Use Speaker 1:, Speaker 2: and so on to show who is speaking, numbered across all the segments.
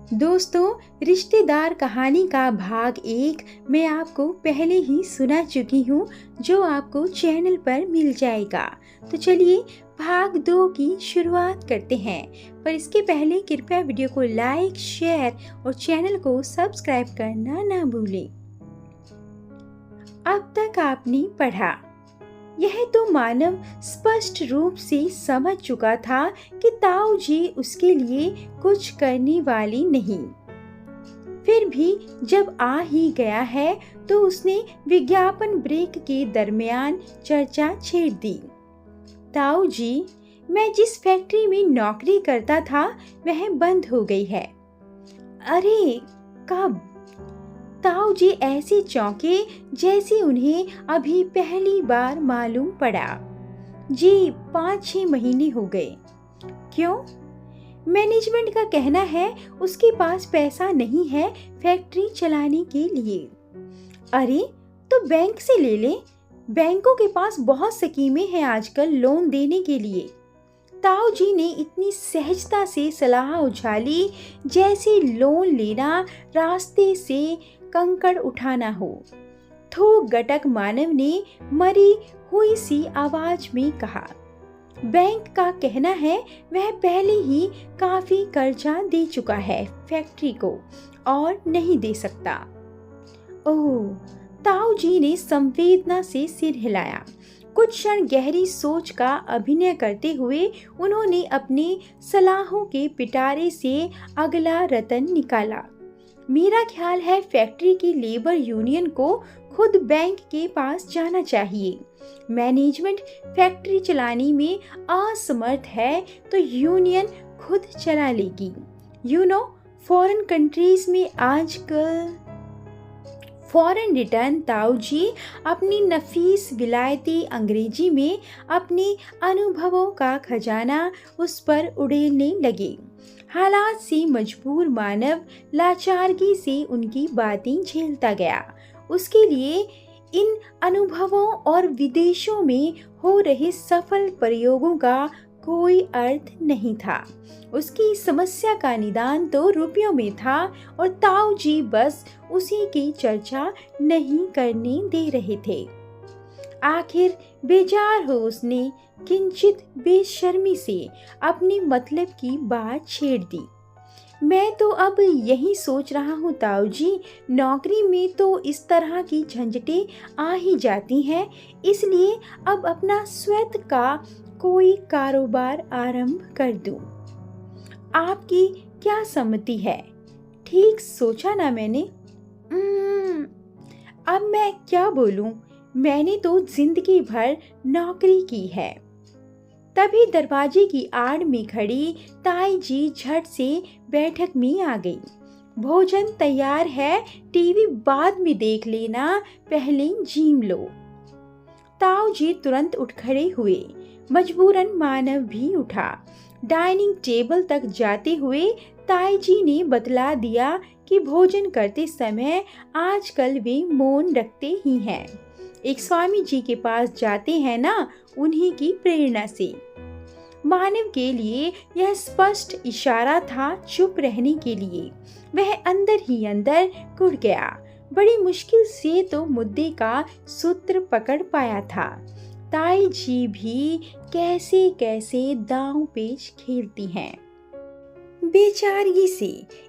Speaker 1: दोस्तों, रिश्तेदार कहानी का भाग 1 मैं आपको पहले ही सुना चुकी हूँ, जो आपको चैनल पर मिल जाएगा। तो चलिए भाग 2 की शुरुआत करते हैं। पर इसके पहले कृपया वीडियो को लाइक, शेयर और चैनल को सब्सक्राइब करना ना भूलें। अब तक आपने पढ़ा, यह तो मानव स्पष्ट रूप से समझ चुका था कि ताऊ जी उसके लिए कुछ करने वाली नहीं। फिर भी जब आ ही गया है तो उसने विज्ञापन ब्रेक के दरमियान चर्चा छेड़ दी। ताऊ जी, मैं जिस फैक्ट्री में नौकरी करता था वह बंद हो गई है। अरे कब? ताऊ जी ऐसे चौंके जैसे उन्हें अभी पहली बार मालूम पड़ा। जी 5-6 महीने हो गए। क्यों? मैनेजमेंट का कहना है उसके पास पैसा नहीं है फैक्ट्री चलाने के लिए। अरे तो बैंक से ले ले, बैंकों के पास बहुत स्कीमें हैं आजकल लोन देने के लिए। ताऊ जी ने इतनी सहजता से सलाह उछाली जैसे लोन लेना रास्ते से कंकड़ उठाना हो। थोक गटक मानव ने मरी हुई सी आवाज में कहा, बैंक का कहना है वह पहले ही काफी कर्जा दे चुका है फैक्ट्री को और नहीं दे सकता। ओह, ताऊ जी ने संवेदना से सिर हिलाया। कुछ क्षण गहरी सोच का अभिनय करते हुए उन्होंने अपने सलाहों के पिटारे से अगला रतन निकाला। मेरा ख्याल है फैक्ट्री की लेबर यूनियन को खुद बैंक के पास जाना चाहिए। मैनेजमेंट फैक्ट्री चलाने में असमर्थ है तो यूनियन खुद चला लेगी। फॉरेन कंट्रीज में आजकल फॉरेन रिटर्न ताऊ जी अपनी नफीस विलायती अंग्रेजी में अपने अनुभवों का खजाना उस पर उड़ेलने लगे। हालात से मजबूर मानव लाचारगी से उनकी बातें झेलता गया। उसके लिए इन अनुभवों और विदेशों में हो रहे सफल प्रयोगों का कोई अर्थ नहीं था। उसकी समस्या का निदान तो रुपयों में था और ताऊ जी बस उसी की चर्चा नहीं करने दे रहे थे। आखिर बेजार हो उसने किंचित बेशर्मी से अपने मतलब की बात छेड़ दी। मैं तो अब यही सोच रहा हूँ ताऊ जी, नौकरी में तो इस तरह की झंझटें आ ही जाती हैं, इसलिए अब अपना स्वयं का कोई कारोबार आरंभ कर दूं। आपकी क्या सम्मति है? ठीक सोचा ना मैंने? अब मैं क्या बोलूं, मैंने तो जिंदगी भर नौकरी की है। तभी दरवाजे की आड़ में खड़ी ताई जी झट से बैठक में आ गई। भोजन तैयार है, टीवी बाद में देख लेना, पहले जीम लो। ताऊ जी तुरंत उठ खड़े हुए। मजबूरन मानव भी उठा। डाइनिंग टेबल तक जाते हुए ताई जी ने बतला दिया कि भोजन करते समय आजकल वे मौन रखते ही हैं। एक स्वामी जी के पास जाते हैं ना, उन्हीं की प्रेरणा से। मानव के लिए यह स्पष्ट इशारा था चुप रहने के लिए। वह अंदर ही अंदर कुढ़ गया। बड़ी मुश्किल से तो मुद्दे का सूत्र पकड़ पाया था। ताई जी भी कैसे कैसे दांव पेच खेलती हैं। बेचारगी से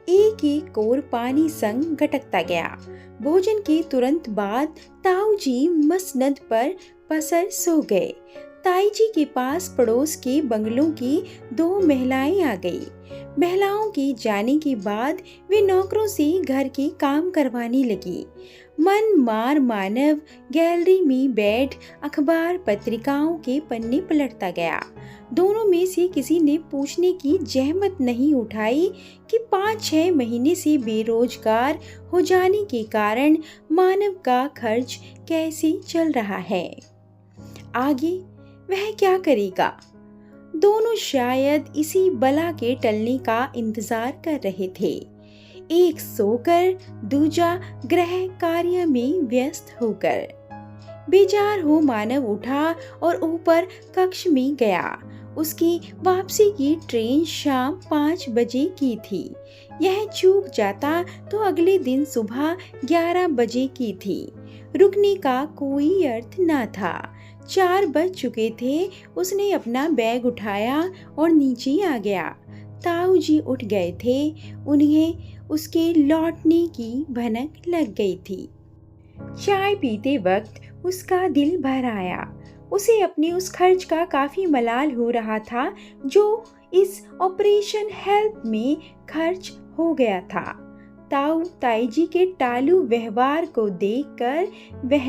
Speaker 1: एक एक कोर पानी संग गटकता गया। भोजन के तुरंत बाद ताऊ जी मसनद पर पसर सो गए। ताई जी के पास पड़ोस के बंगलों की 2 महिलाएं आ गई। महिलाओं के जाने के बाद वे नौकरों से घर के काम करवाने लगी। मन मार मानव गैलरी में बैठ अखबार पत्रिकाओं के पन्ने पलटता गया। दोनों में से किसी ने पूछने की जहमत नहीं उठाई कि 5-6 महीने से बेरोजगार हो जाने के कारण मानव का खर्च कैसे चल रहा है। आगे वह क्या करेगा? दोनों शायद इसी बला के टलने का इंतजार कर रहे थे। एक सोकर, दूजा गृह कार्य में व्यस्त होकर। बेजार हो मानव उठा और ऊपर कक्ष में गया। उसकी वापसी की ट्रेन शाम 5 बजे की थी। यह चूक जाता तो अगले दिन सुबह 11 बजे की थी। रुकने का कोई अर्थ न था। 4 बज चुके थे। उसने अपना बैग उठाया और नीचे आ गया। ताऊ जी उठ गए थे। उन्हें उसके लौटने की भनक लग गई थी। चाय पीते वक्त उसका दिल भर आया। उसे अपने उस खर्च का काफी मलाल हो रहा था जो इस ऑपरेशन हेल्प में खर्च हो गया था। ताऊ ताई जी के टालू व्यवहार को देखकर वह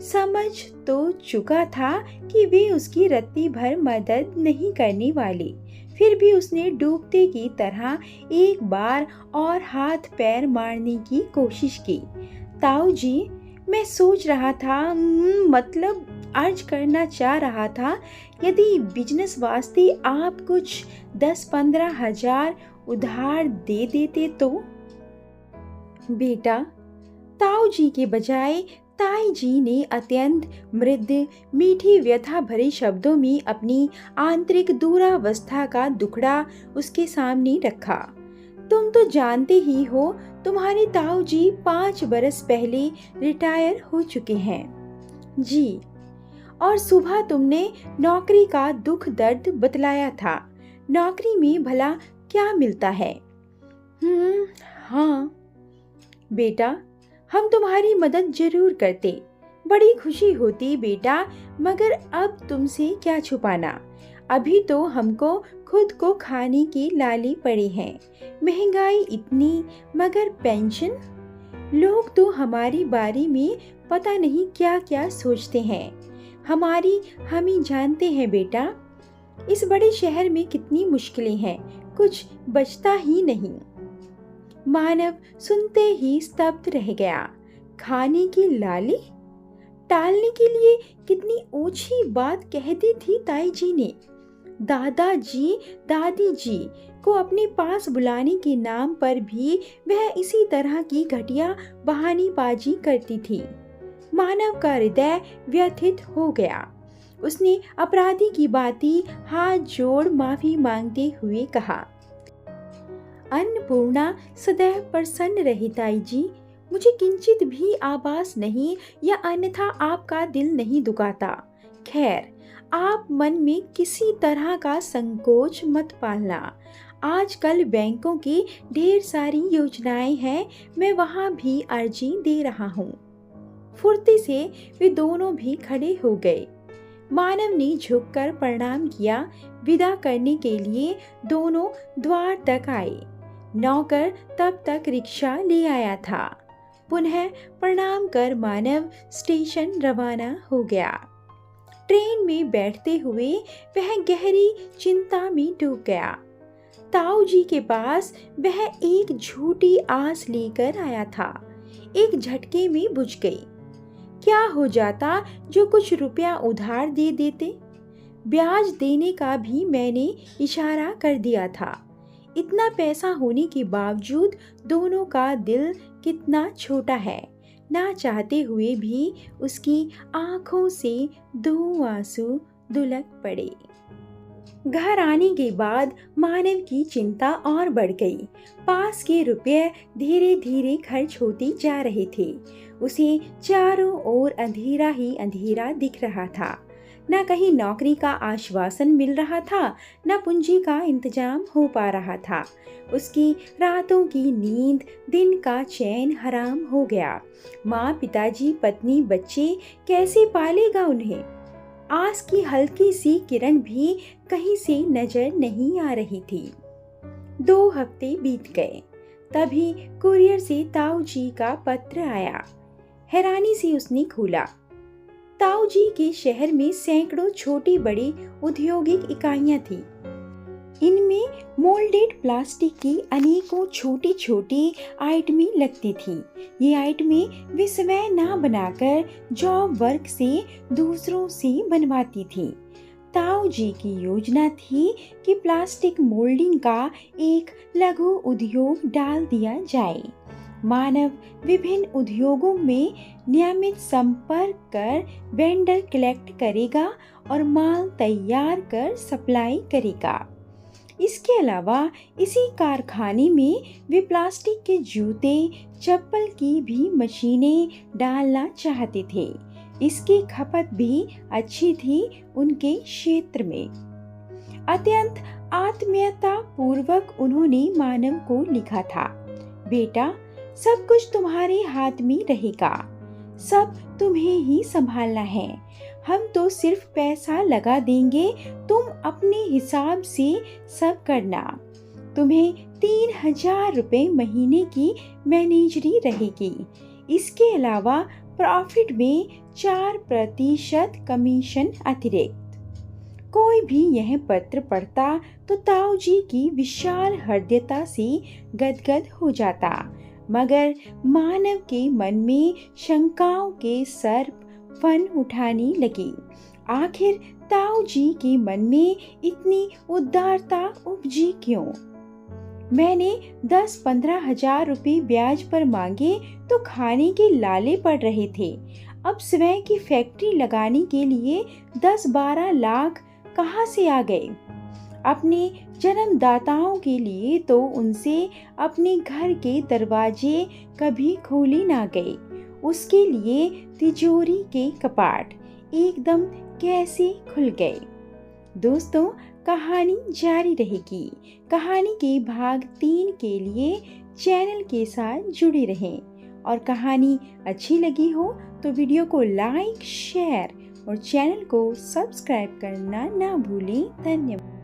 Speaker 1: समझ तो चुका था कि वे उसकी रत्ती भर मदद नहीं करने वाले। फिर भी उसने डूबते की तरह एक बार और हाथ पैर मारने की कोशिश की। ताऊ जी, मैं सोच रहा था, मतलब अर्ज करना चाह रहा था, यदि बिजनेस वास्ते आप कुछ 10-15 हजार उधार दे देते तो। बेटा, ताऊ जी के बजाय ताई जी ने अत्यंत मृदु मीठी व्यथा भरे शब्दों में अपनी आंतरिक दूरावस्था का दुखड़ा उसके सामने रखा। तुम तो जानते ही हो, तुम्हारे ताऊ जी 5 बरस पहले रिटायर हो चुके हैं। जी, और सुबह तुमने नौकरी का दुख दर्द बतलाया था। नौकरी में भला क्या मिलता है? हाँ बेटा, हम तुम्हारी मदद जरूर करते। बड़ी खुशी होती बेटा, मगर अब तुमसे क्या छुपाना। अभी तो हमको खुद को खाने की लाली पड़े हैं। महंगाई इतनी, मगर पेंशन। लोग तो हमारी बारे में पता नहीं क्या क्या सोचते हैं। हमारी हम ही जानते हैं बेटा। इस बड़े शहर में कितनी मुश्किलें हैं, कुछ बचता ही नहीं। मानव सुनते ही स्तब्ध रह गया। खाने की लाली टालने के लिए कितनी ऊंची बात कह दी थी ताई जी ने। दादाजी दादी जी को अपने पास बुलाने के नाम पर भी वह इसी तरह की घटिया बहानेबाजी करती थी। मानव का हृदय व्यथित हो गया। उसने अपराधी की बाती हाथ जोड़ माफी मांगते हुए कहा, अन्नपूर्णा सदैव प्रसन्न रही ताई जी। मुझे किंचित भी आभास नहीं या अन्यथा आपका दिल नहीं दुखाता। खैर, आप मन में किसी तरह का संकोच मत पालना। आजकल बैंकों की ढेर सारी योजनाएं हैं, मैं वहां भी अर्जी दे रहा हूँ। फुर्ती से वे दोनों भी खड़े हो गए। मानव ने झुककर प्रणाम किया। विदा करने के लिए दोनों द्वार तक आए। नौकर तब तक रिक्शा ले आया था। पुनः प्रणाम कर मानव स्टेशन रवाना हो गया। ट्रेन में बैठते हुए वह गहरी चिंता में डूब गया। ताऊ जी के पास वह एक झूठी आस लेकर आया था, एक झटके में बुझ गई। क्या हो जाता जो कुछ रुपया उधार दे देते? ब्याज देने का भी मैंने इशारा कर दिया था। इतना पैसा होने के बावजूद दोनों का दिल कितना छोटा है। ना चाहते हुए भी उसकी आंखों से 2 आंसू दुलक पड़े। घर आने के बाद मानव की चिंता और बढ़ गई। पास के रुपए धीरे धीरे खर्च होते जा रहे थे। उसे चारों ओर अंधेरा ही अंधेरा दिख रहा था। न कहीं नौकरी का आश्वासन मिल रहा था, न पूंजी का इंतजाम हो पा रहा था। उसकी रातों की नींद, दिन का चैन हराम हो गया। माँ, पिताजी, पत्नी, बच्चे कैसे पालेगा उन्हें? आस की हल्की सी किरण भी कहीं से नजर नहीं आ रही थी। 2 हफ्ते बीत गए। तभी कुरियर से ताऊ जी का पत्र आया। हैरानी से उसने खोला। ताऊ जी के शहर में सैकड़ों छोटी बड़ी औद्योगिक इकाइयां थी। इनमें मोल्डेड प्लास्टिक की अनेकों छोटी छोटी आइटमें लगती थी। ये आइटमें वे स्वयं ना बनाकर जॉब वर्क से दूसरों से बनवाती थी। ताऊ जी की योजना थी कि प्लास्टिक मोल्डिंग का एक लघु उद्योग डाल दिया जाए। मानव विभिन्न उद्योगों में नियमित संपर्क कर वेंडर कलेक्ट करेगा और माल तैयार कर सप्लाई करेगा। इसके अलावा इसी कारखाने में वे प्लास्टिक के जूते, चप्पल की भी मशीनें डालना चाहते थे। इसकी खपत भी अच्छी थी उनके क्षेत्र में। अत्यंत आत्मीयता पूर्वक उन्होंने मानव को लिखा था, बेटा, सब कुछ तुम्हारे हाथ में रहेगा, सब तुम्हें ही संभालना है। हम तो सिर्फ पैसा लगा देंगे, तुम अपने हिसाब से सब करना। तुम्हें 3,000 रुपए महीने की मैनेजरी रहेगी। इसके अलावा प्रॉफिट में 4% कमीशन अतिरिक्त। कोई भी यह पत्र पढ़ता तो ताऊ जी की विशाल हृदयता से गदगद हो जाता, मगर मानव के मन में शंकाओं के सर्प फन उठाने लगी। आखिर ताऊ जी के मन में इतनी उदारता उपजी क्यों? मैंने 10-15 हजार रुपये ब्याज पर मांगे तो खाने के लाले पड़ रहे थे। अब स्वयं की फैक्ट्री लगाने के लिए 10-12 लाख कहाँ से आ गए? अपने जन्मदाताओं के लिए तो उनसे अपने घर के दरवाजे कभी खोले ना गए। उसके लिए तिजोरी के कपाट एकदम कैसे खुल गए। दोस्तों, कहानी जारी रहेगी। कहानी के भाग 3 के लिए चैनल के साथ जुड़े रहें और कहानी अच्छी लगी हो तो वीडियो को लाइक, शेयर और चैनल को सब्सक्राइब करना ना भूलें। धन्यवाद।